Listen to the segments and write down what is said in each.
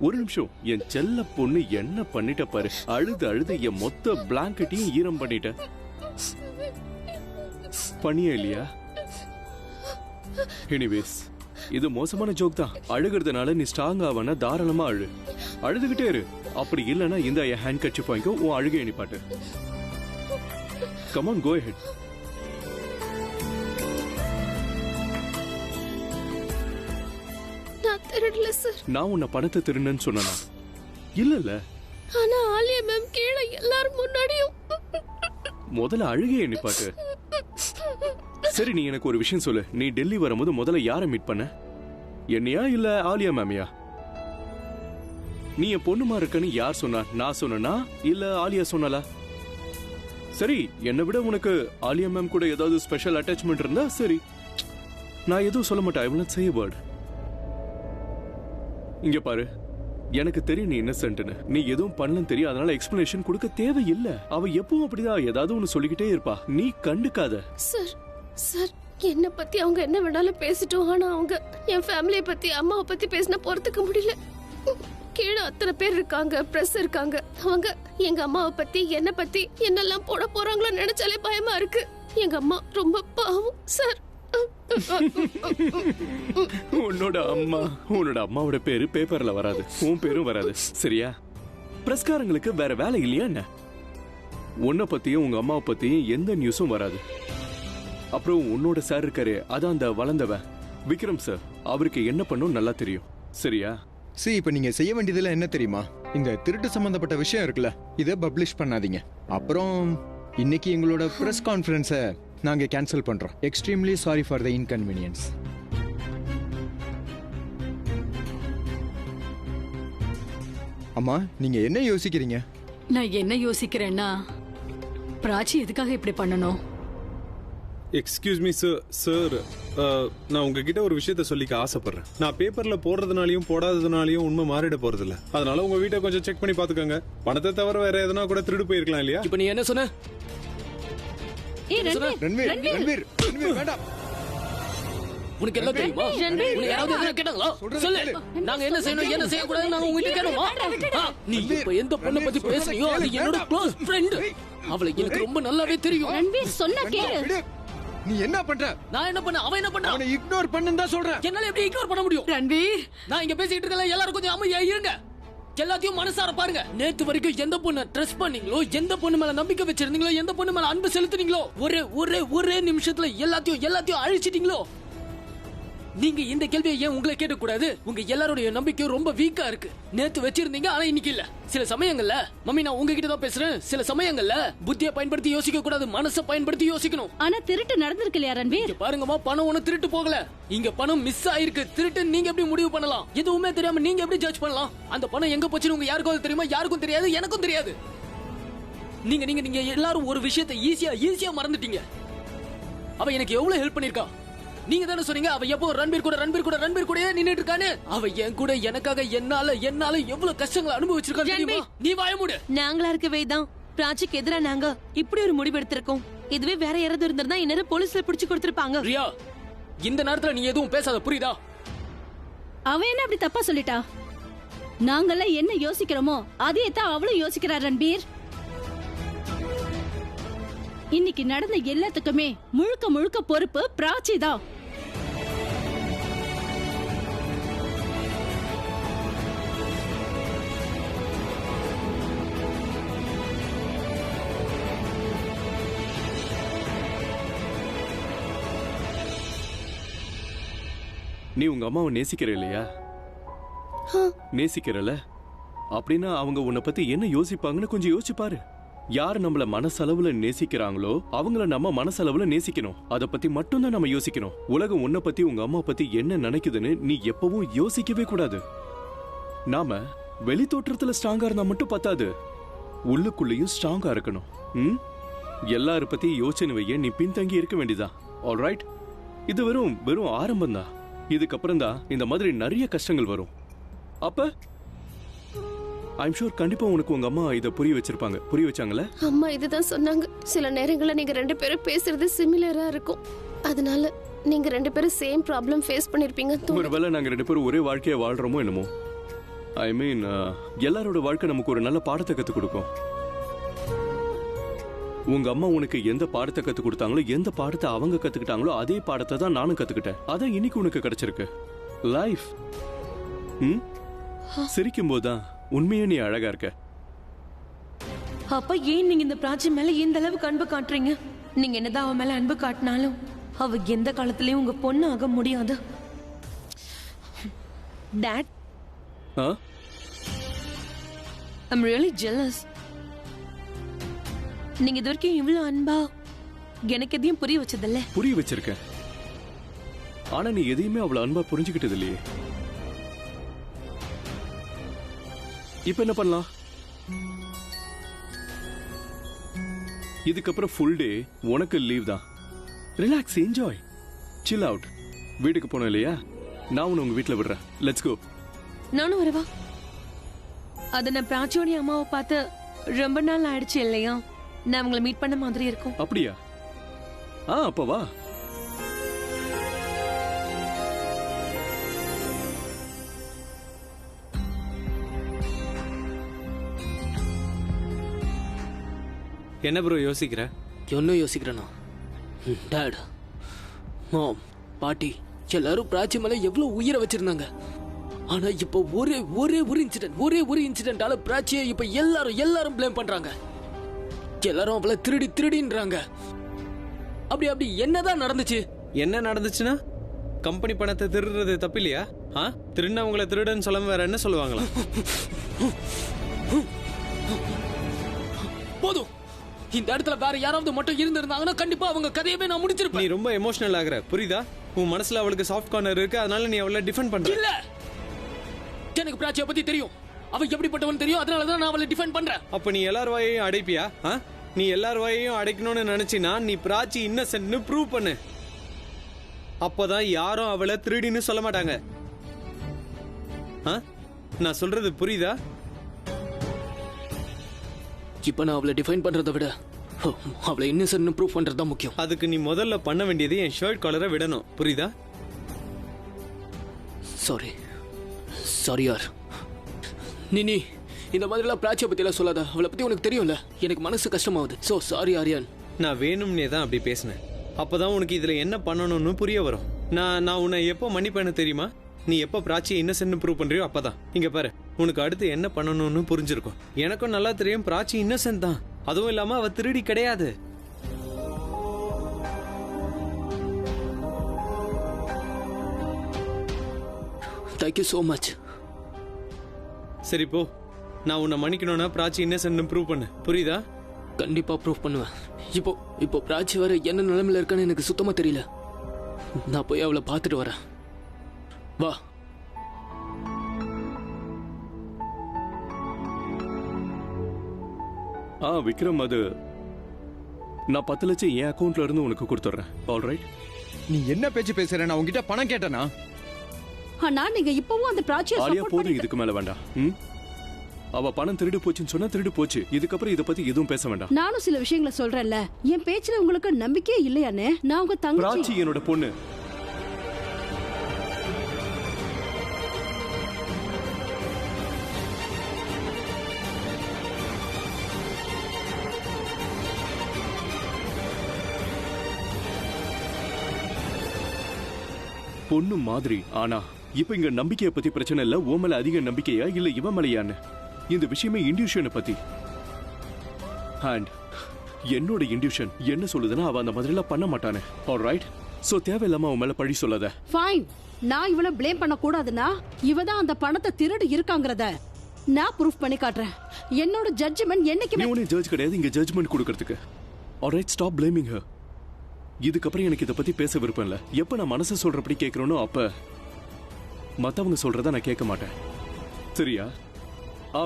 ஒரு நிமிஷம். என் செல்ல பொண்ணு என்ன பண்ணிட்ட பாரு. அழுது அழுது என் மொத்த பிளாங்கெட்டையும் ஈரம் பண்ணிட்ட. பண்ணியா இல்லையா? எனிவேஸ், இது மோசமான ஜோக் தான். அழுகிறதுனால நீ ஸ்ட்ராங் ஆவனா தாராளமா அழு. அழுதுகிட்டே இரு. அப்படி இல்லைன்னா இந்த என் ஹேண்ட் கட்சி வாங்கிக்கோ, உன் அழுகை நிப்பாட்டு. Come on, go ahead. நான் உன்னை பணத்தை திருடுன்னு சொன்னா இல்ல? ஆனா ஆலியா மேம் கீழே எல்லாரும் முன்னாடியும். முதல்ல அழுகையை நிப்பாட்டு. சரி, நீ எனக்கு ஒரு விஷயம் சொல்லு. நீ டெல்லி வரும்போது முதல்ல யாரை மீட் பண்ண? என்னையா இல்ல ஆலியா மேமியா? நீ என் பொண்ணுமா இருக்கன்னு யார் சொன்னா? நான் சொன்னா இல்ல ஆலியா சொன்னாலா? சரி, என்னை விட உனக்கு ஆலியா மேம் கூட ஏதாவது ஸ்பெஷல் அட்டாச்மெண்ட் இருந்தா சரி, நான் எதுவும் சொல்ல மாட்டேன். I will not say a word. இங்க பாரு, எனக்கு தெரியும் நீ இன்னசென்ட்னு. நீ எதுவும் பண்ணலன்னு தெரியும், அதனால எக்ஸ்பிளனேஷன் கொடுக்க தேவையில்லை. அவ எப்பவும் அப்படிதான் ஏதாவது ஒன்னு சொல்லிக்கிட்டே இருப்பா, நீ கண்டுக்காத. சார் சார், என்ன பத்தி அவங்க என்ன வேணாலும் பேசிட்டோம். ஆனா அவங்க என் ஃபேமிலியை பத்தி, அம்மாவை பத்தி பேசினா பொறுத்துக்க முடியல. கீழே அத்தனை பேர் இருக்காங்க, பிரஸ் இருக்காங்க. அவங்க எங்க அம்மாவை பத்தி, என்ன பத்தி என்னெல்லாம் போட போறாங்களோ நினைச்சாலே பயமா இருக்கு. எங்க அம்மா ரொம்ப பாவம் சார். உன்னோட அம்மாவோட பேரு பேப்பர்ல வராது, உன் பேரும் வராது, சரியா? பிரஸ்காரங்களுக்கு வேற வேலை இல்லையா என்ன? உன்னை பத்தியும் உங்க அம்மாவை பத்தியும் எந்த நியூஸும் வராது. அப்புறம் உன்னோட சார் இருக்காரு, அதான் அந்த வளர்ந்தவன் விக்ரம் சார், அவருக்கு என்ன பண்ணும் நல்லா தெரியும், சரியா? இப்ப நீங்க செய்ய வேண்டியதுல என்ன தெரியுமா? இந்த திருட்டு சம்பந்தப்பட்ட விஷயம் இருக்குல்ல, இதை பப்ளிஷ் பண்ணாதீங்க. அப்புறம் இன்னைக்கு எங்களோட பிரஸ் கான்ஃபரன்ஸை நாங்க கேன்சல் பண்றோம். Extremely sorry for the inconvenience. அம்மா, நீங்க என்ன யோசிக்கிறீங்க? நான் என்ன யோசிக்கிறேன்னா, பிராச்சி எதுக்காக இப்படி பண்ணணும்? எக்ஸ்கியூஸ் மீ சார், நான் உங்ககிட்ட ஒரு விஷயத்த சொல்லிக்க ஆசைப்படுறேன். நான் பேப்பர்ல போடுறதுனாலையும் போடாததுனாலையும் உண்மை மாறிட போறது இல்ல. அதனால உங்க வீட்டை கொஞ்சம் செக் பண்ணி பாத்துக்கோங்க. பணத்தை தவிர வேற எதனா கூட திருடு போயிருக்கலாம் இல்லையா? இப்ப நீ என்ன சொன்ன? ரன்வீர், வேண்டாம். உனக்கு எல்லாம் தெரியுமா? உன்னை யாராவது எதனா கேட்டாங்களா? சொல்லு. நாங்க என்ன செய்யணும், என்ன செய்யக்கூடாது நாங்க உங்ககிட்ட கேட்டோமா? நீ இப்ப எந்த பொண்ணை பத்தி பேசுனியோ அது என்னோட க்ளோஸ் ஃப்ரெண்ட். அவளை எனக்கு ரொம்ப நல்லாவே தெரியும். ரன்வீர் சொன்னா கேளு. நீ என்ன பண்ற? நான் என்ன பண்ண, அவன் என்ன பண்றான்? அவனை இக்னோர் பண்ணுன்னு தான் சொல்றேன். என்னால எப்படி இக்னோர் பண்ண முடியும்? ரன்வீர், நான் இங்க பேசிட்டு இருக்கல, எல்லாரும் கொஞ்சம் அமைதியா இருங்க. எல்லாத்தையும் மனசார பாருங்க. நேத்து வரைக்கும் எந்த பொண்ணை ட்ரஸ்ட் பண்ணீங்களோ, எந்த பொண்ணு மேல நம்பிக்கை வச்சிருந்தீங்களோ, எந்த பொண்ணு மேல அன்பு செலுத்துனீங்களோ, ஒரே நிமிஷத்துல எல்லாத்தையும் அழிச்சிட்டீங்களோ. நீங்க இந்த கேள்வியை ஏன் உங்களை கேட்க கூடாது? உங்க எல்லாரோட நம்பிக்கையும் ரொம்ப வீக்கா இருக்கு. நேத்து வச்சிருந்தீங்க, ஆனா இன்னைக்கு இல்ல. சில சமயங்கள்ல, மம்மி நான் உங்ககிட்ட தான் பேசுறேன், சில சமயங்கள்ல புத்தியை பயன்படுத்தி யோசிக்க கூடாது, மனசை பயன்படுத்தி யோசிக்கணும். ஆனா திருட்டு நடந்திருக்கு இல்லையா ரன்வீர்? பாருங்கம்மா, பணம் ஒண்ணு திருட்டு போகல, இங்க பணம் மிஸ் ஆயிருக்கு. திருட்டு நீங்க எப்படி முடிவு பண்ணலாம்? எதுவுமே தெரியாம நீங்க எப்படி ஜட்ஜ் பண்ணலாம்? அந்த பணம் எங்க போச்சுன்னு உங்க யாருக்கும் தெரியுமா? யாருக்கும் தெரியாது, எனக்கும் தெரியாது. நீங்க நீங்க நீங்க எல்லாரும் ஒரு விஷயத்தை ஈஸியா மறந்துட்டீங்க. அவ எனக்கு எவ்வளவு ஹெல்ப் பண்ணிருக்கா. நீங்க தானே சொன்னீங்க அவ எப்போ ரன்பீர் கூட நின்னுட்டு இருக்கானே. அவ என் கூட எனக்காக என்னால எவ்வளவு கஷ்டங்களை அனுபவிச்சிருக்கான்னு தெரியுமா? நீ வாய மூடு. நாங்களா இருக்கவே தான் பிராச்சிக்கு எதிரா நாங்க இப்படி ஒரு முடிவு எடுத்திருக்கோம். இதுவே வேற யாராவது இருந்திருந்தா இந்நேரம் போலீஸ்ல பிடிச்சு கொடுத்திருப்பாங்க. ரியா, இந்த நேரத்துல நீ எதுவும் பேசாத, புரியுதா? அவ என்ன அப்படி தப்பா சொல்லிட்டா? நாங்கெல்லாம் என்ன யோசிக்கிறோமோ அதே தான் அவளும் யோசிக்கிறா ரன்பீர். இன்னைக்கு நடந்த எல்லாத்துக்குமே முழுக்க பொறுப்பு பிராச்சி தான். நீ உங்க அம்மாவை நேசிக்கிற இல்லையா? நேசிக்கிறல அப்படின்னா அவங்க உன்னை பத்தி என்ன யோசிப்பாங்கன்னு கொஞ்சம் யோசிச்சு பாரு. யார் நம்மள மனசளவுல நேசிக்கிறாங்களோ அவங்கள நம்ம மனசளவுல நேசிக்கணும். அத பத்தி மட்டும்தான் நம்ம யோசிக்கணும். உலகம் உன்னை பத்தி உங்க அம்மா பத்தி என்ன நினைக்குதுன்னு நீ எப்பவும் யோசிக்கவே கூடாது. நாம வெளி தோற்றத்துல ஸ்ட்ராங்கா இருந்தா மட்டும் பத்தாது, உள்ளுக்குள்ளேயும் ஸ்ட்ராங்கா இருக்கணும். எல்லார பத்தி யோசனை வைய நீ பின்தங்கி இருக்க வேண்டியதா. ஆல்ரைட், இது வெறும் ஆரம்பம் தான். இதுக்கப்புறம் தான் இந்த மாதிரி நிறைய கஷ்டங்கள் வரும். அப்ப ஐம் ஷூர் கண்டிப்பா உனக்கு உங்க அம்மா இத புரிய வச்சாங்களே? அம்மா இதுதான் சொன்னாங்க. சில நேரங்கள்ல நீங்க ரெண்டு பேரும் பேசுறது சிமிலரா இருக்கும், அதனால நீங்க ரெண்டு பேரும் சேம் ப்ராப்ளம் ஃபேஸ் பண்ணிருப்பீங்க. ஒருவேளை நாங்க ரெண்டு பேரும் ஒரே வாழ்க்கையை வாழ்றோமோ என்னமோ. ஐ மீன் எல்லாரோட வாழ்க்கை நமக்கு ஒரு நல்ல பாடத்தை கற்றுக் கொடுக்கும். உங்க அம்மா உனக்கு எந்த பாடத்தை கற்றுக் கொடுத்தாங்களோ, எந்த பாடத்தை அவங்க கத்துக்கிட்டாங்களோ அதே பாடத்தை தான் நானும் கத்துக்கிட்டேன். அதான் இன்னைக்கு உனக்கு கிடைச்சிருக்கு லைஃப். சிரிக்கும் போதுதான் உண்மையா நீ அழகா இருக்க. அப்ப ஏன் நீங்க இந்த பிராச்சி மேல இந்த அளவுக்கு அன்பு காட்டுறீங்க? நீங்க என்னதான் அவ மேல அன்பு காட்டினாலும் அவ எந்த காலத்திலயும் உங்க பொண்ணு ஆக முடியாது. Dot, I'm really jealous. நீங்க இது வரைக்கும் இவ்வளவு அன்பா எனக்கு எதையும் புரிய வச்சதில்ல. புரிய வச்சிருக்கேன், ஆனா நீ எதையுமே அவ்வளவு அன்பா புரிஞ்சுக்கிட்டது இல்லையே. இப்ப என்ன பண்ணலாம்? இதுக்கப்புறம் ஃபுல் டே உனக்கு லீவ் தான். Relax, enjoy, chill out. வீட்டுக்கு போனோம் இல்லையா, நான் உன்னை உங்க வீட்டுல விடுறேன். Let's go. நானும் வரவா? அத நான் பிராச்சியோட அம்மாவை பார்த்து ரொம்ப நாள் ஆயிடுச்சு இல்லையா? நான் உங்களை மீட் பண்ண மாதிரி இருக்கும். அப்படியா? அப்ப வா. என்ன ப்ரோ யோசிக்கிற? என்ன யோசிக்கிறேன்னா, டாட், மாம், பாட்டி எல்லாரும் பிராச்சி மேல எவ்வளவு உயிரை வச்சிருந்தாங்க. ஆனா இப்ப ஒரே ஒரு இன்சிடென்டால பிராச்சியை இப்ப எல்லாரும் ப்ளேம் பண்றாங்க. எல்லாரும் அவளை திருடின்றாங்க. அப்படி என்னதான் நடந்துச்சு? என்ன நடந்துச்சுன்னா, கம்பெனி பணத்தை திருடுறது தப்பு இல்லையா? திருடினவங்களை திருடன்னு சொல்லாம வேற என்ன சொல்லுவாங்களா? போதும், இந்த இடத்துல வேற யாராவது மட்டும் இருந்திருந்தாங்கன்னா கண்டிப்பா அவங்க கதையவே நான் முடிச்சிருப்பேன். நீ ரொம்ப எமோஷனல் ஆகுற, புரியுதா? உன் மனசுல அவளுக்கு சாஃப்ட் கார்னர் இருக்கு, அதனால நீ அவளை டிஃபெண்ட் பண்ற. இல்ல, எனக்கு பிராச்சியை பத்தி தெரியும், அவ எப்படிப்பட்டவன் தெரியும், அதனாலதான் நான் அவளை டிஃபெண்ட் பண்றேன். அப்ப நீ எல்லார் வாயையும் அடைப்பியா? நீ எல்லார் வாயையும் அடைக்கணும்னு நினைச்சினா நீ பிராச்சி இன்னசென்ட்னு ப்ரூவ் பண்ணு. அப்பதான் யாரும் அவளை திருடின்னு சொல்ல மாட்டாங்க. நான் சொல்றது புரியுதா? இப்ப நான் அவளை டிஃபைன் பண்றதை விட அவளை இன்னசென்ட்னு ப்ரூவ் பண்றது தான் முக்கியம். அதுக்கு நீ முதல்ல பண்ண வேண்டியது என் ஷர்ட் காலரை விடணும், புரியுதா? சாரி யார். நீ இந்த மாதிரிலாம் பிராச்சியை பத்தி எல்லாம் சொல்லாத. அவளை பத்தி உனக்கு தெரியும்ல, எனக்கு மனசு கஷ்டமாகுது. So sorry Aryan. நான் வேணும்னே தான் அப்படி பேசினேன். அப்பதான் உனக்கு இதுல என்ன பண்ணணும்னு புரிய வரும். நான் உன்னை எப்போ மன்னிப்பேன்னு தெரியுமா? நீ எப்போ பிராச்சியை இன்னசென்ட்னு ப்ரூவ் பண்றியோ அப்பதான். இங்க பாரு, உனக்கு அடுத்து என்ன பண்ணணும்னு புரிஞ்சிருக்கும். எனக்கும் நல்லா தெரியும் பிராச்சி இன்னசென்ட் தான். அதுவும் இல்லாம அவ திருடி கிடையாது. Thank you so much. சரி போ, நான் உன்னை மன்னிக்கணும்னா பிராச்சி இன்னசென்ட்னு ப்ரூவ் பண்ணு, புரியுதா? கண்டிப்பா ப்ரூவ் பண்ணுவேன். இப்போ பிராச்சி வர என்ன நிலைமையில இருக்கான்னு எனக்கு சுத்தமா தெரியல. நான் போய் அவளை பார்த்துட்டு வரேன். வா. விக்ரம், அது நான் 10 லட்சம் என் அக்கௌண்ட்ல இருந்து உனக்கு கொடுத்துறேன். ஆல்ரைட்? நீ என்ன பேச்சு பேசுற? நான் உங்ககிட்ட பணம் கேட்டனா? ஆனா நீங்க இப்பவும் அந்த பிராச்சியை ஆலியா, சப்போர்ட் போதும், பண்ணி இதுக்கு மேல வேண்டாம். அவ பணம் திருடு போச்சுன்னு சொன்னா திருடு போச்சு. இதுக்கப்புறம் இத பத்தி எதுவும் பேச வேண்டாம். நானும் சில விஷயங்களை சொல்றேன்ல. என் பேச்சுல உங்களுக்கு நம்பிக்கையே இல்லையானே? நான் உங்க பிராச்சி தங்கச்சி. என்னோட பொண்ணு. பொண்ணு மாதிரி. ஆனா இப்ப இங்க நம்பிக்கையை பத்தி பிரச்சனை இல்ல. ஓ மேல அதிக நம்பிக்கையா இல்ல இவன் மேலையான்னு இந்த விஷயமே இன்ட்யூஷனை பத்தி. அண்ட் என்னோட இன்ட்யூஷன் என்ன சொல்லுதுன்னா, அவ அந்த மாதிரி எல்லாம் பண்ண மாட்டானே. ஆல்ரைட்? சோ தேவையில்லாம அவன் மேல பழி சொல்லாத. ஃபைன். நான் இவள ப்ளேம் பண்ண கூடாதுன்னா இவ தான் அந்த பணத்தை திருடி இருக்காங்கறத நான் ப்ரூஃப் பண்ணி காட்டுறேன். என்னோட ஜட்ஜ்மென்ட் என்னைக்குமே. நீ ஒண்ணே ஜட்ஜ் கிடையாது இங்க ஜட்ஜ்மென்ட் கொடுக்கிறதுக்கு. Alright, stop blaming her. இதுக்கப்புறம் எனக்கு இதை பத்தி பேச விருப்பம் இல்ல. எப்ப நான் மனசு சொல்றபடி கேட்கறேனோ அப்ப மத்தவங்க சொல்றத நான் கேட்க மாட்டேன். சரியா?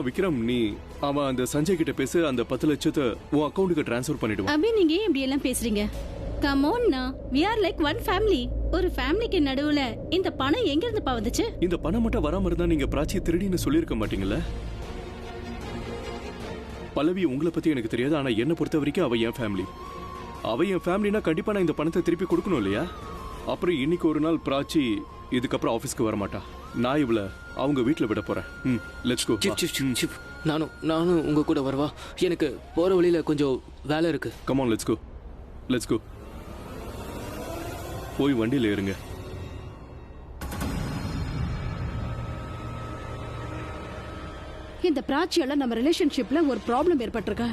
விக்ரம், நீ அவன் அந்த சஞ்சய் கிட்ட பேச அந்த 10 லட்சத்தை உன் அக்கவுண்ட்டுக்கு டிரான்ஸ்ஃபர் பண்ணிடுவான். அபி, நீங்க ஏன் இப்படி எல்லாம் பேசுறீங்க? கம் ஆன் நா, we are like one family. ஒரு ஃபேமிலிக்கு நடுவுல இந்த பணம் எங்க இருந்து வந்துச்சு? இந்த பணம் மட்டும் வராம இருந்தா நீங்க பிராச்சியை திருடின்னு சொல்லியிருக்க மாட்டீங்கல்ல? பல்லவி, உங்களை பத்தி எனக்கு தெரியாது. ஆனா என்ன பொறுத்த வரைக்கும் அவ என் ஃபேமிலி. அவ என் ஃபேமிலினா கண்டிப்பா நான் இந்த பணத்தை திருப்பி கொடுக்கணும் இல்லையா? அப்புறம் இன்னைக்கு ஒரு நாள் பிராச்சி இதுக்கப்புறம் ஆபீஸ்க்கு வர மாட்டா. நான் இவள அவங்க வீட்ல விட போறேன். Let's go. சிப் நானும் உங்க கூட வரவா? எனக்கு போற வழியில கொஞ்சம் வேலை இருக்கு. Come on, let's go. போய் வண்டியில ஏறுங்க. இந்த பிராச்சியால நம்ம ரிலேஷன்ஷிப்ல ஒரு ப்ராப்ளம் ஏற்பட்டிருக்க.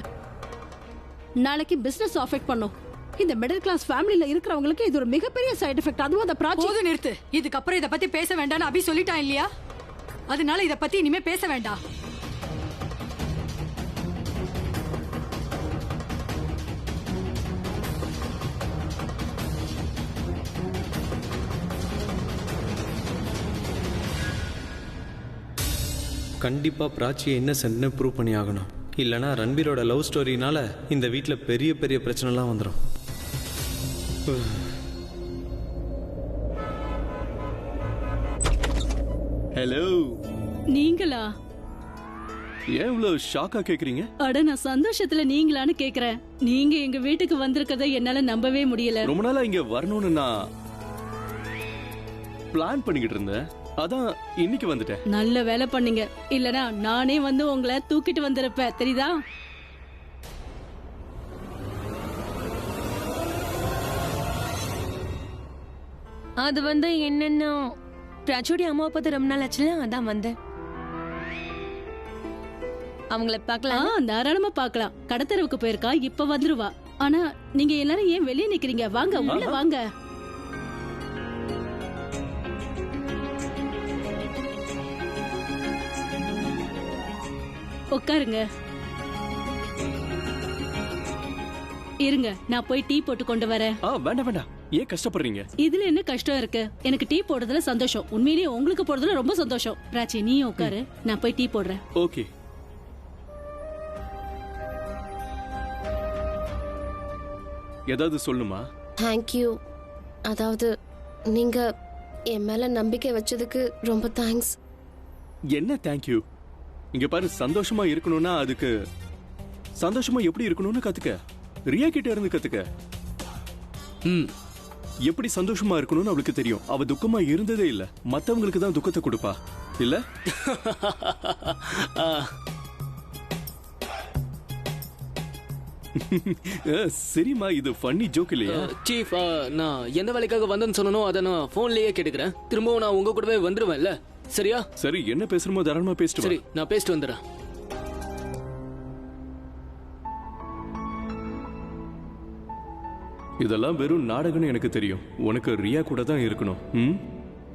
நாளைக்கு பிசினஸ் அஃபெக்ட் பண்ணும். இந்த மிடில் கிளாஸ் ஃபேமிலில இருக்கிறவங்களுக்கு இது ஒரு மிகப்பெரிய சைடு எஃபெக்ட். அதுவும் அந்த பிராச்சி. போது நிறுத்து. இதுக்கப்புறம் இத பத்தி பேச வேண்டாம்னு அபி சொல்லிட்டான் இல்லையா? அதனால இத பத்தி இனிமே பேச வேண்டாம். கண்டிப்பா பிராச்சியை இன்னசென்ட்னு ப்ரூவ் பண்ணி ஆகணும். இல்லைனா ரன்பீரோட லவ் ஸ்டோரினால இந்த வீட்டில் பெரிய பெரிய பிரச்சனைலாம் வந்துடும். ஹலோ. நீங்களா? ஏன் இவ்வளவு ஷாக்கா கேக்குறீங்க? அட நான் சந்தோஷத்துல நீங்களான்னு கேக்குறேன். நீங்க எங்க வீட்டுக்கு வந்திருக்கதை என்னால நம்பவே முடியல. ரொம்ப நாளா இங்க வரணும்னு நான் பிளான் பண்ணிக்கிட்டு இருந்தேன். அதான் இன்னைக்கு வந்துட்டேன். நல்ல வேலை பண்ணீங்க. இல்லனா நானே வந்து உங்களை தூக்கிட்டு வந்திருப்பேன். தெரியுதா? அது வந்து என்னன்னா பிராச்சியோட அம்மாவை பார்த்து ரொம்ப நாள் ஆச்சுல, அதான் வந்தேன். அவங்கள பார்க்கலாம். தாராளமா பார்க்கலாம். கடத்தரவுக்கு போயிருக்கா, இப்ப வந்துருவா. ஆனா நீங்க எல்லாரும் ஏன் வெளியே நிக்கிறீங்க? வாங்க, உள்ள வாங்க. உட்காருங்க. இருங்க, நான் போய் டீ போட்டு கொண்டு வரேன். வேண்டாம். ஏன் கஷ்டப்படுறீங்க? இதுல என்ன கஷ்டம் இருக்கு? எனக்கு டீ போடுறதுல சந்தோஷம். உண்மையிலேயே உங்களுக்கு போடுறதுல ரொம்ப சந்தோஷம். பிராச்சி, நீ உட்காரு, நான் போய் டீ போடுறேன். ஓகே. ஏதாவது சொல்லுமா? தேங்க்யூ. அதாவது நீங்க என் மேல நம்பிக்கை வச்சதுக்கு ரொம்ப தேங்க்ஸ். என்ன தேங்க்யூ? இங்க பாரு, சந்தோஷமா இருக்கணும்னா அதுக்கு சந்தோஷமா எப்படி இருக்கணும்னு கத்துக்க. ரியா கிட்ட இருந்து கத்துக்க. எப்படி சந்தோஷமா இருக்கணும்னு அவளுக்கு தெரியும். அவ துக்கமா இருந்ததே இல்ல. மத்தவங்களுக்கு தான் துக்கத்தை கொடுப்பா இல்ல? சரிம்மா, இது ஃபன்னி ஜோக் இல்லையா? சீஃப், நான் எந்த வேலைக்காக வந்தேன்னு சொன்னனோ அதை நான் போன்லயே கேட்டுக்கிறேன். திரும்பவும் நான் உங்க கூடவே வந்துருவேன்ல, சரியா? சரி, என்ன பேசுறமோ தாராளமா பேசிட்டு வா. சரி, நான் பேசிட்டு வந்துடுறேன். இதெல்லாம் வெறும் நாடகம்னு எனக்கு தெரியும். உனக்கு ரியா கூட தான் இருக்கணும்.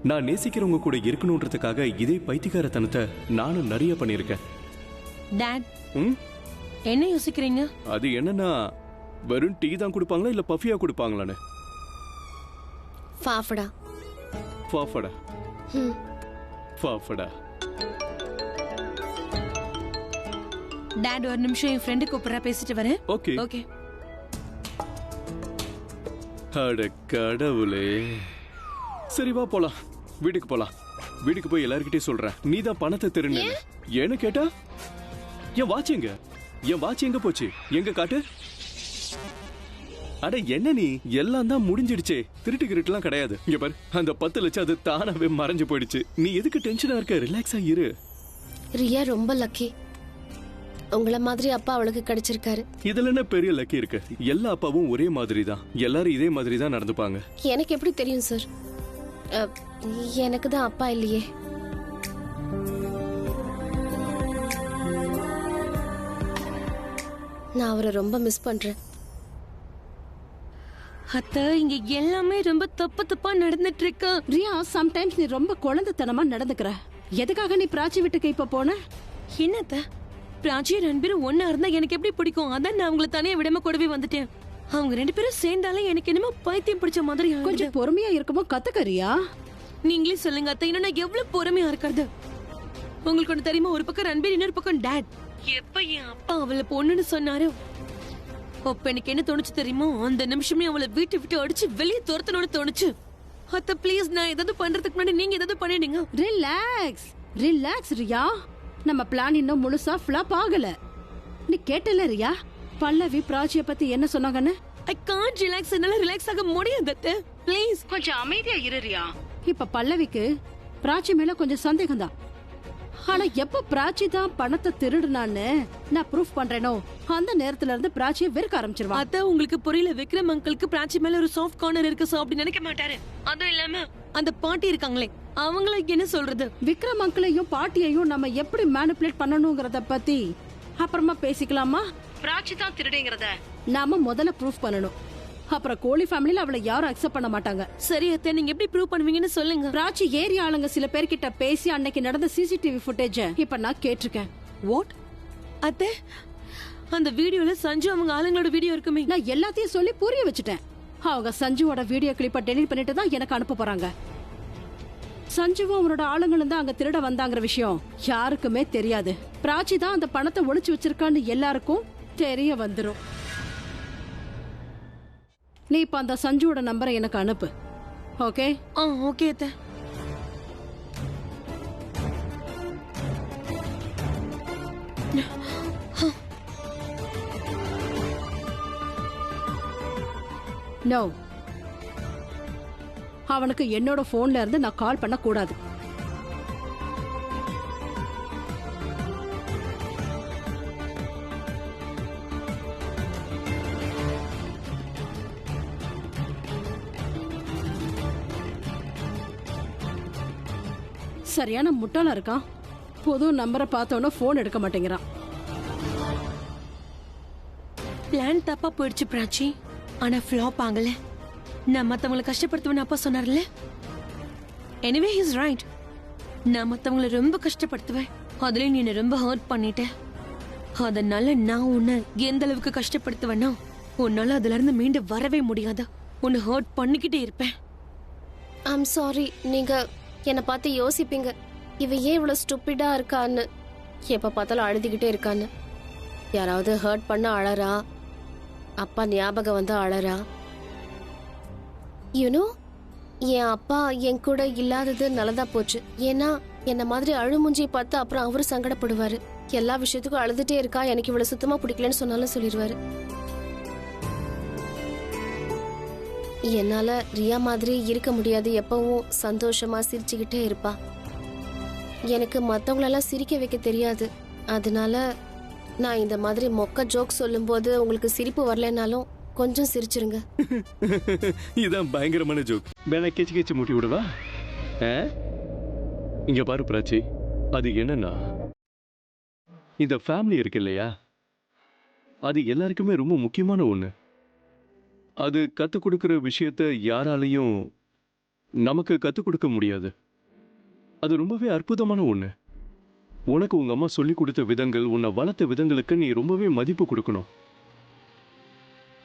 நான் நேசிக்கிறவங்க கூட இருக்கணும்ன்றதுக்காக இதே பைத்தியக்காரத்தனத்தை நானும் நிறைய பண்ணிருக்கேன். டாட், என்ன யோசிக்கிறீங்க? அது என்னன்னா, வெறும் டீ தான் கொடுப்பாங்களா இல்ல பஃபியா கொடுப்பாங்களான்னு? ஃபாஃபடா. ஃபாஃபடா. ஃபாஃபடா. டாட், ஒரு நிமிஷம், என் ஃப்ரெண்டு கூப்பிடுறா, பேசிட்டு வரேன். ஓகே. ஓகே. அட கடவுளே. சரி, வா போலாம். வீட்டுக்கு போலாம். வீட்டுக்கு போய் எல்லார்கிட்டயும் சொல்றேன் நீ தான் பணத்தை திருடுன. ஏன்னு கேட்டா, என் வாட்ச் எங்க போச்சு? எங்க காட்டு. அட என்ன நீ, எல்லாம் தான் முடிஞ்சிடுச்சே. திருட்டுலாம் கிடையாது. இங்க பாரு, அந்த 10 லட்சம் அது தானாவே மறைஞ்சு போயிடுச்சு. நீ எதுக்கு டென்ஷனா இருக்க? ரிலாக்ஸா இரு. ரியா ரொம்ப லக்கி. உங்கள மாதிரி அப்பா அவளுக்கு கிடைச்சிருக்காரு. இதுல என்ன பெரிய லக்கி இருக்கு? எல்லா அப்பாவும் ஒரே மாதிரி தான். எல்லாரும் இதே மாதிரி தான் நடந்துப்பாங்க. எனக்கு எப்படி தெரியும் சார்? எனக்கு தான் அப்பா இல்லையே. நான் அவரை ரொம்ப மிஸ் பண்றேன். அத்த, இங்க எல்லாமே ரொம்ப தப்பா நடந்துட்டு இருக்கு. ரியா, சம்டைம்ஸ் நீ ரொம்ப குழந்தைத்தனமா நடந்துக்கிற. எதுக்காக நீ பிராச்சி வீட்டுக்கு இப்ப போன? என்னத்த, பிராச்சி ரன்பீர் ஒன்னா இருந்தா எனக்கு எப்படி பிடிக்கும்? அதான் நான் அவங்கள தனியா விடாம கூடவே வந்துட்டேன். அவங்க 2 பேரும் சேர்ந்தாலே எனக்கு என்னமோ பைத்தியம் பிடிச்ச மாதிரி. கொஞ்சம் பொறுமையா இருக்குமோ கத்துக்கறியா? நீங்களே சொல்லுங்க அத்தை, இன்னும் நான் எவ்வளவு பொறுமையா இருக்கிறது? உங்களுக்கு ஒண்ணு தெரியுமா? ஒரு பக்கம் ரன்பீர், இன்னொரு பக்கம் டாட். எப்ப என் அப்பா அவளை பொண்ணுன்னு சொன்னாரு, அப்ப எனக்கு என்ன தோணுச்சு தெரியுமா? அந்த நிமிஷமே அவளை வீட்டை விட்டு அடிச்சு வெளியே துரத்தணும்னு தோணுச்சு. அத்தை ப்ளீஸ், நான் ஏதாவது பண்றதுக்கு முன்னாடி நீங்க ஏதாவது பண்ணிடுங்க. ரிலாக்ஸ் ரியா. நம்ம பிளான் இன்னும் முழுசா ஃபிளாப் ஆகல. நீ கேட்டல ரியா, பல்லவி பிராச்சிய பத்தி என்ன சொன்னாங்கன்னு? I can't relax. என்னால ரிலாக்ஸ் ஆக முடியாது அத்தை. ப்ளீஸ் கொஞ்சம் அமைதியா இரு ரியா. இப்ப பல்லவிக்கு பிராச்சி மேல கொஞ்சம் சந்தேகம் தான். ஆனா எப்ப பிராச்சி தான் பணத்தை திருடுனான்னு நான் ப்ரூஃப் பண்றேனோ அந்த நேரத்துல இருந்து பிராச்சியை வெறுக்க ஆரம்பிச்சிருவா. அத உங்களுக்கு புரியல. விக்ரம் அங்கிளுக்கு பிராச்சி மேல ஒரு சாஃப்ட் கார்னர் இருக்கு சோ அப்படி நினைக்க மாட்டாரு. அதுவும் இல்லாம அந்த பாட்டி இருக்காங்களே அவங்கள என்ன சொல்றது? விக்ரம் அங்கிளையும் பாட்டியையும் நம்ம எப்படி மேனிபுலேட் பண்ணணுங்கிறத பத்தி அப்புறமா பேசிக்கலாமா? பிராச்சி தான் திருடுங்கிறத நாம முதல்ல ப்ரூஃப் பண்ணணும். அப்புறம் கோழி ஃபேமிலில அவளை யாரும் அக்செப்ட் பண்ண மாட்டாங்க. சரி அத்தை, நீங்க எப்படி ப்ரூவ் பண்ணுவீங்கன்னு சொல்லுங்க. பிராச்சி ஏரியா ஆளுங்க சில பேர்கிட்ட பேசி அன்னைக்கு நடந்த சிசிடிவி ஃபுட்டேஜ் இப்ப நான் கேட்டிருக்கேன். வாட்? அத்தை, அந்த வீடியோல சஞ்சு அவங்க ஆளுங்களோட வீடியோ இருக்குமே. நான் எல்லாத்தையும் சொல்லி புரிய வச்சுட்டேன். அவங்க சஞ்சுவோட வீடியோ கிளிப்பை டெலீட் பண்ணிட்டு தான் எனக்கு அனுப்ப போறாங்க. சஞ்சுவும் அவனோட ஆளுங்களும் தான் அங்க திருட வந்தாங்கிற விஷயம் யாருக்குமே தெரியாது. பிராச்சி தான் அந்த பணத்தை ஒளிச்சு வச்சிருக்கான்னு எல்லாருக்கும் தெரிய வந்துரும். நீ இப்ப அந்த சஞ்சுவோட நம்பரை எனக்கு அனுப்பு. ஓகே? ஓகே அத்தை. நோ, அவனுக்கு என்னோட போன்ல இருந்து நான் கால் பண்ண கூடாது. சரியான முட்டாளா இருக்கான். புது நம்பரை பார்த்தோன்னா போன் எடுக்க மாட்டேங்கிறான். பிளான் தப்பா போயிடுச்சு பிராச்சி. ஆனா ஃப்ளாப் ஆகல. நான் மத்தவங்களை கஷ்டப்படுத்துவேன்னு அப்பா சொன்னார்ல. Anyway he is right. நான் மத்தவங்களை ரொம்ப கஷ்டப்படுத்துவேன். அதுலயும் நீ என்ன ரொம்ப ஹர்ட் பண்ணிட்ட. அதனால நான் உன்னை எந்த அளவுக்கு கஷ்டப்படுத்துவேன்னா உன்னால அதுல இருந்து மீண்டு வரவே முடியாது. உன்னை ஹர்ட் பண்ணிக்கிட்டே இருப்பேன். I'm sorry. நீங்க என்னை பார்த்து யோசிப்பீங்க, இவ ஏன் இவ்வளவு ஸ்டூப்பிடா இருக்கான்னு, எப்ப பார்த்தாலும் அழுதுகிட்டே இருக்கான்னு. யாராவது ஹர்ட் பண்ண அழறா, அப்பா ஞாபகம் வந்து அழறா. யூனோ, என் அப்பா என் கூட இல்லாதது நல்லதா போச்சு. ஏன்னா என்ன மாதிரி அழுமுஞ்சி பார்த்து அப்புறம் அவரு சங்கடப்படுவாரு. எல்லா விஷயத்துக்கும் அழுதுட்டே இருக்கா, எனக்கு இவ்வளவு சுத்தமா பிடிக்கலன்னு சொன்னாலும் சொல்லிடுவாரு. என்னால ரியா மாதிரி இருக்க முடியாது. எப்பவும் சந்தோஷமா சிரிச்சுக்கிட்டே இருப்பா. எனக்கு மத்தவங்களெல்லாம் சிரிக்க வைக்க தெரியாது. அதனால நான் இந்த மாதிரி மொக்க ஜோக் சொல்லும் போது உங்களுக்கு சிரிப்பு வரலனாலும் கொஞ்சம் சிரிச்சிருங்க. இதான் பயங்கரமான ஜோக். வேணா கேச்சு கேச்சு மூட்டி விடுவா. இங்க பாரு பிராச்சி, அது என்னன்னா இந்த ஃபேமிலி இருக்கு இல்லையா, அது எல்லாருக்குமே ரொம்ப முக்கியமான ஒண்ணு. அது கற்றுக் கொடுக்குற விஷயத்த யாராலையும் நமக்கு கற்றுக் கொடுக்க முடியாது. அது ரொம்பவே அற்புதமான ஒன்று. உனக்கு உங்கள் அம்மா சொல்லி கொடுத்த விதங்கள், உன்னை வளர்த்த விதங்களுக்கு நீ ரொம்பவே மதிப்பு கொடுக்கணும்.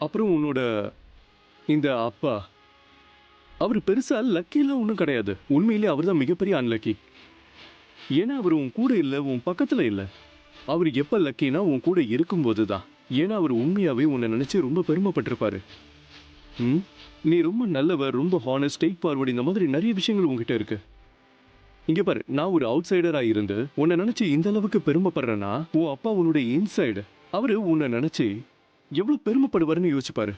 அப்புறம் உன்னோட இந்த அப்பா, அவர் பெருசாக லக்கிலாம் ஒன்றும் கிடையாது. உண்மையிலே அவர் தான் மிகப்பெரிய அன்லக்கி. ஏன்னா அவர் உன் கூட இல்லை, உன் பக்கத்தில் இல்லை. அவர் எப்போ லக்கினா உன் கூட இருக்கும்போது தான். ஏன்னா அவர் உண்மையாகவே உன்னை நினச்சி ரொம்ப பெருமைப்பட்டிருப்பாரு. நீ ரொம்ப நல்லவர், ரொம்ப ஹானஸ்ட், ஸ்ட்ரெயிட் ஃபார்வர்டு, இந்த மாதிரி நிறைய விஷயங்கள் உங்ககிட்ட இருக்கு. இங்கே பாரு, நான் ஒரு அவுட் சைடராக இருந்து உன்னை நினச்சி இந்த அளவுக்கு பெருமைப்படுறேன்னா உன் அப்பா உன்னுடைய இன்சைடு அவரு உன்னை நினச்சி எவ்வளோ பெருமைப்படுவாருன்னு யோசிப்பாரு.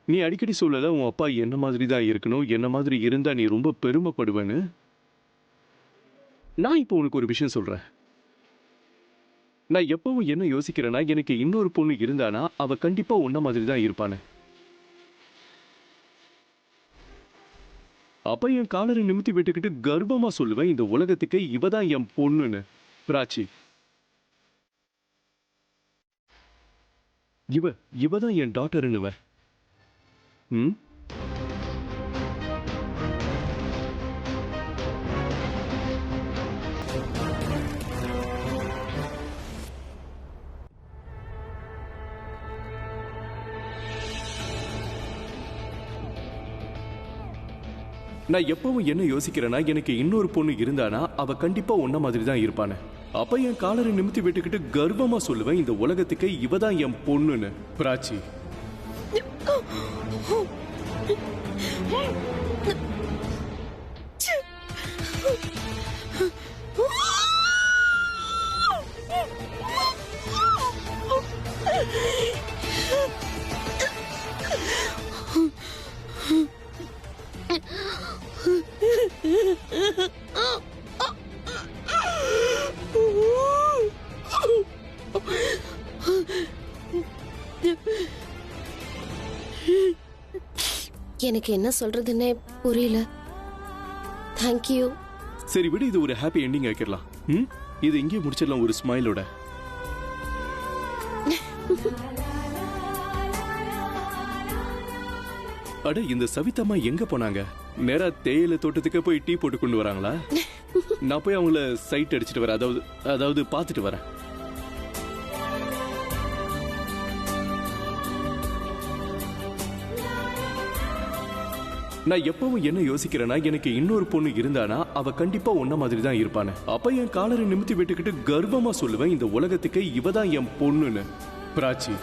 நீ அடிக்கடி சொல்லல உன் அப்பா என்ன மாதிரி தான் இருக்கணும், என்ன மாதிரி இருந்தால் நீ ரொம்ப பெருமைப்படுவேன்னு. நான் இப்போ உனக்கு ஒரு விஷயம் சொல்கிறேன். நான் எப்பவும் என்ன யோசிக்கிறேன்னா, எனக்கு இன்னொரு பொண்ணு இருந்தானா அவள் கண்டிப்பாக உன்ன மாதிரி தான் இருப்பானே. அப்ப என் காலரை நிமித்தி விட்டுக்கிட்டு கர்ப்பமா சொல்லுவேன், இந்த உலகத்துக்கு இவதான் என் பொண்ணுன்னு. பிராச்சி, இவதான் என் டாட்டர்னுவ. நான் எப்பவும் என்ன யோசிக்கிறேன்னா, எனக்கு இன்னொரு பொண்ணு இருந்தானா அவ கண்டிப்பா உன்ன மாதிரி தான் இருப்பானே. அப்ப என் காலரை நிமித்தி விட்டுக்கிட்டு கர்வமா சொல்லுவேன், இந்த உலகத்துக்கு இவதான் என் பொண்ணுன்னு. பிராச்சி, எனக்கு என்ன சொல்றதுன்னே புரியல. தேங்க்யூ. சரி விடு, இது ஒரு ஹாப்பி எண்டிங் ஆக்கிடலாம். இது இங்கே முடிச்சிடலாம் ஒரு ஸ்மைலோட. அட, இந்த சவிதாமா எங்க போனாங்க? நேரா தேயிலை தோட்டத்துக்கு போய் டீ போட்டு கொண்டு வராங்களா? நான் போய் அவங்கள சைட் அடிச்சிட்டு வரேன், அதாவது பாத்துட்டு வரேன். நான் எப்பவும் என்ன யோசிக்கிறேன்னா, எனக்கு இன்னொரு பொண்ணு இருந்தானா அவ கண்டிப்பா உன்ன மாதிரி தான் இருப்பானு. அப்ப என் காலரை நிமித்தி விட்டுக்கிட்டு கர்வமா சொல்லுவேன், இந்த உலகத்துக்கு இவதான் என் பொண்ணுன்னு. பிராச்சி,